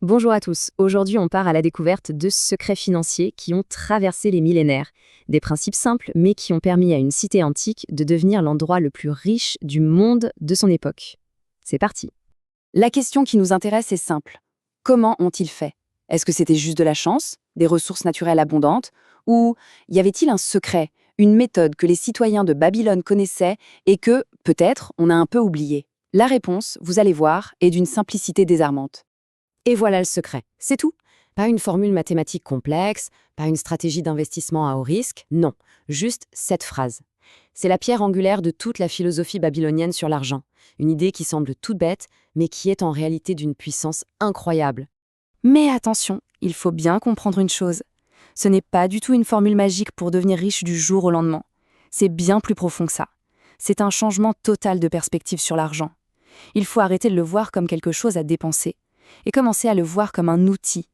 Bonjour à tous, aujourd'hui on part à la découverte de secrets financiers qui ont traversé les millénaires. Des principes simples mais qui ont permis à une cité antique de devenir l'endroit le plus riche du monde de son époque. C'est parti. La question qui nous intéresse est simple. Comment ont-ils fait? Est-ce que c'était juste de la chance, des ressources naturelles abondantes, ou y avait-il un secret, une méthode que les citoyens de Babylone connaissaient et que, peut-être, on a un peu oublié? La réponse, vous allez voir, est d'une simplicité désarmante. Et voilà le secret, c'est tout. Pas une formule mathématique complexe, pas une stratégie d'investissement à haut risque, non, juste cette phrase. C'est la pierre angulaire de toute la philosophie babylonienne sur l'argent, une idée qui semble toute bête, mais qui est en réalité d'une puissance incroyable. Mais attention, il faut bien comprendre une chose. Ce n'est pas du tout une formule magique pour devenir riche du jour au lendemain. C'est bien plus profond que ça. C'est un changement total de perspective sur l'argent. Il faut arrêter de le voir comme quelque chose à dépenser et commencer à le voir comme un outil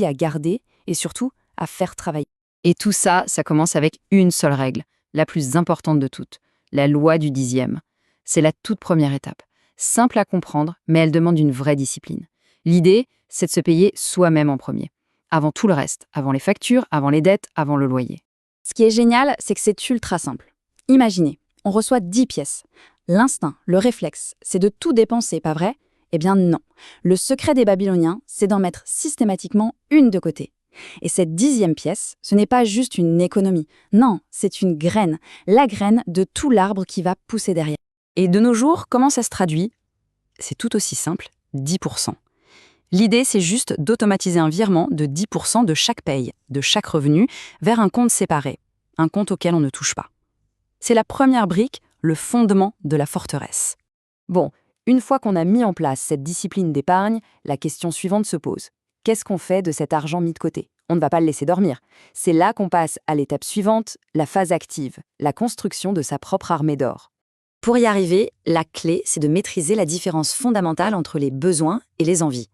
à garder et surtout à faire travailler. Et tout ça, ça commence avec une seule règle, la plus importante de toutes, la loi du dixième. C'est la toute première étape. Simple à comprendre, mais elle demande une vraie discipline. L'idée, c'est de se payer soi-même en premier. Avant tout le reste, avant les factures, avant les dettes, avant le loyer. Ce qui est génial, c'est que c'est ultra simple. Imaginez, on reçoit 10 pièces. L'instinct, le réflexe, c'est de tout dépenser, pas vrai? Eh bien non. Le secret des Babyloniens, c'est d'en mettre systématiquement une de côté. Et cette 10e pièce, ce n'est pas juste une économie. Non, c'est une graine. La graine de tout l'arbre qui va pousser derrière. Et de nos jours, comment ça se traduit? C'est tout aussi simple, 10%. L'idée, c'est juste d'automatiser un virement de 10% de chaque paye, de chaque revenu, vers un compte séparé, un compte auquel on ne touche pas. C'est la première brique, le fondement de la forteresse. Bon, une fois qu'on a mis en place cette discipline d'épargne, la question suivante se pose. Qu'est-ce qu'on fait de cet argent mis de côté? On ne va pas le laisser dormir. C'est là qu'on passe à l'étape suivante, la phase active, la construction de sa propre armée d'or. Pour y arriver, la clé, c'est de maîtriser la différence fondamentale entre les besoins et les envies.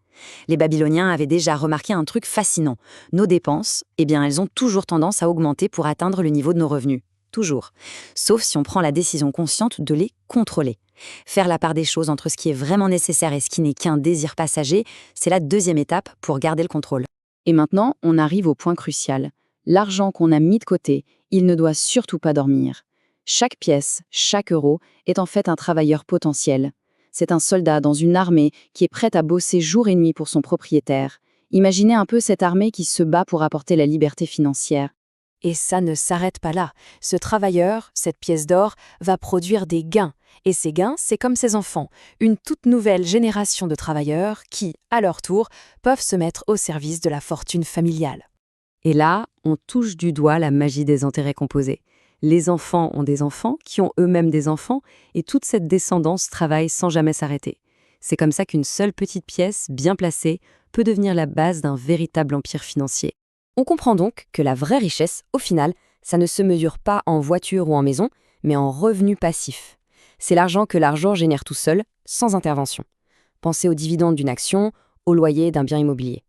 Les Babyloniens avaient déjà remarqué un truc fascinant. Nos dépenses, elles ont toujours tendance à augmenter pour atteindre le niveau de nos revenus. Toujours. Sauf si on prend la décision consciente de les contrôler. Faire la part des choses entre ce qui est vraiment nécessaire et ce qui n'est qu'un désir passager, c'est la deuxième étape pour garder le contrôle. Et maintenant, on arrive au point crucial. L'argent qu'on a mis de côté, il ne doit surtout pas dormir. Chaque pièce, chaque euro est en fait un travailleur potentiel. C'est un soldat dans une armée qui est prête à bosser jour et nuit pour son propriétaire. Imaginez un peu cette armée qui se bat pour apporter la liberté financière. Et ça ne s'arrête pas là. Ce travailleur, cette pièce d'or, va produire des gains. Et ces gains, c'est comme ses enfants, une toute nouvelle génération de travailleurs qui, à leur tour, peuvent se mettre au service de la fortune familiale. Et là, on touche du doigt la magie des intérêts composés. Les enfants ont des enfants qui ont eux-mêmes des enfants et toute cette descendance travaille sans jamais s'arrêter. C'est comme ça qu'une seule petite pièce, bien placée, peut devenir la base d'un véritable empire financier. On comprend donc que la vraie richesse, au final, ça ne se mesure pas en voiture ou en maison, mais en revenus passifs. C'est l'argent que l'argent génère tout seul, sans intervention. Pensez aux dividendes d'une action, au loyer d'un bien immobilier.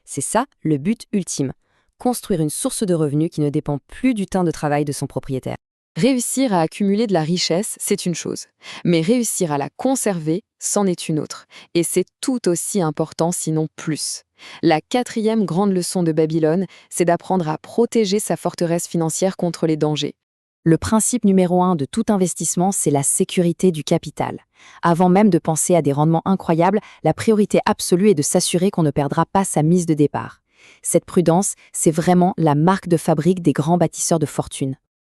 C'est ça le but ultime, construire une source de revenus qui ne dépend plus du temps de travail de son propriétaire. Réussir à accumuler de la richesse, c'est une chose. Mais réussir à la conserver, c'en est une autre. Et c'est tout aussi important, sinon plus. La quatrième grande leçon de Babylone, c'est d'apprendre à protéger sa forteresse financière contre les dangers. Le principe numéro 1 de tout investissement, c'est la sécurité du capital. Avant même de penser à des rendements incroyables, la priorité absolue est de s'assurer qu'on ne perdra pas sa mise de départ. Cette prudence, c'est vraiment la marque de fabrique des grands bâtisseurs de fortune.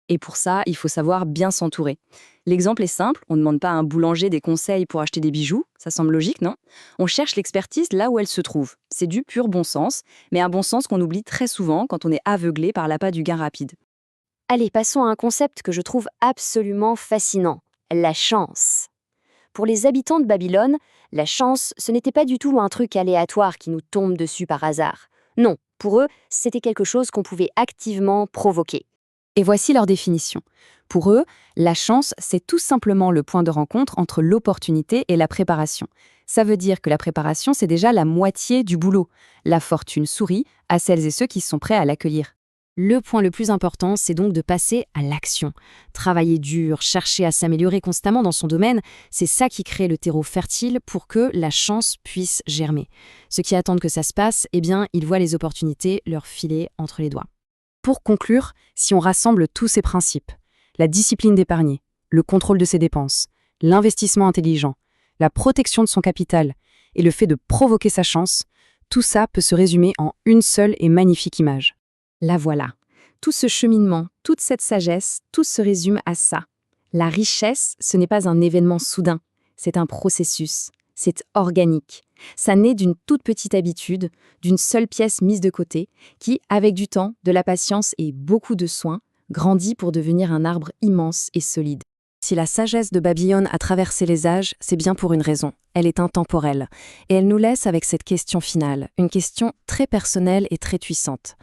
Et pour ça, il faut savoir bien s'entourer. L'exemple est simple, on ne demande pas à un boulanger des conseils pour acheter des bijoux, ça semble logique, non? On cherche l'expertise là où elle se trouve. C'est du pur bon sens, mais un bon sens qu'on oublie très souvent quand on est aveuglé par l'appât du gain rapide. Allez, passons à un concept que je trouve absolument fascinant, la chance. Pour les habitants de Babylone, la chance, ce n'était pas du tout un truc aléatoire qui nous tombe dessus par hasard. Non, pour eux, c'était quelque chose qu'on pouvait activement provoquer. Et voici leur définition. Pour eux, la chance, c'est tout simplement le point de rencontre entre l'opportunité et la préparation. Ça veut dire que la préparation, c'est déjà la moitié du boulot. La fortune sourit à celles et ceux qui sont prêts à l'accueillir. Le point le plus important, c'est donc de passer à l'action. Travailler dur, chercher à s'améliorer constamment dans son domaine, c'est ça qui crée le terreau fertile pour que la chance puisse germer. Ceux qui attendent que ça se passe, eh bien, ils voient les opportunités leur filer entre les doigts. Pour conclure, si on rassemble tous ces principes, la discipline d'épargner, le contrôle de ses dépenses, l'investissement intelligent, la protection de son capital et le fait de provoquer sa chance, tout ça peut se résumer en une seule et magnifique image. La voilà. Tout ce cheminement, toute cette sagesse, tout se résume à ça. La richesse, ce n'est pas un événement soudain, c'est un processus, c'est organique. Ça naît d'une toute petite habitude, d'une seule pièce mise de côté, qui, avec du temps, de la patience et beaucoup de soin, grandit pour devenir un arbre immense et solide. Si la sagesse de Babylone a traversé les âges, c'est bien pour une raison. Elle est intemporelle. Et elle nous laisse avec cette question finale, une question très personnelle et très puissante.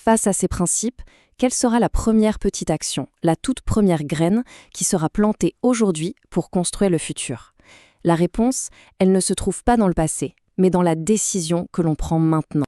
Face à ces principes, quelle sera la première petite action, la toute première graine qui sera plantée aujourd'hui pour construire le futur? La réponse, elle ne se trouve pas dans le passé, mais dans la décision que l'on prend maintenant.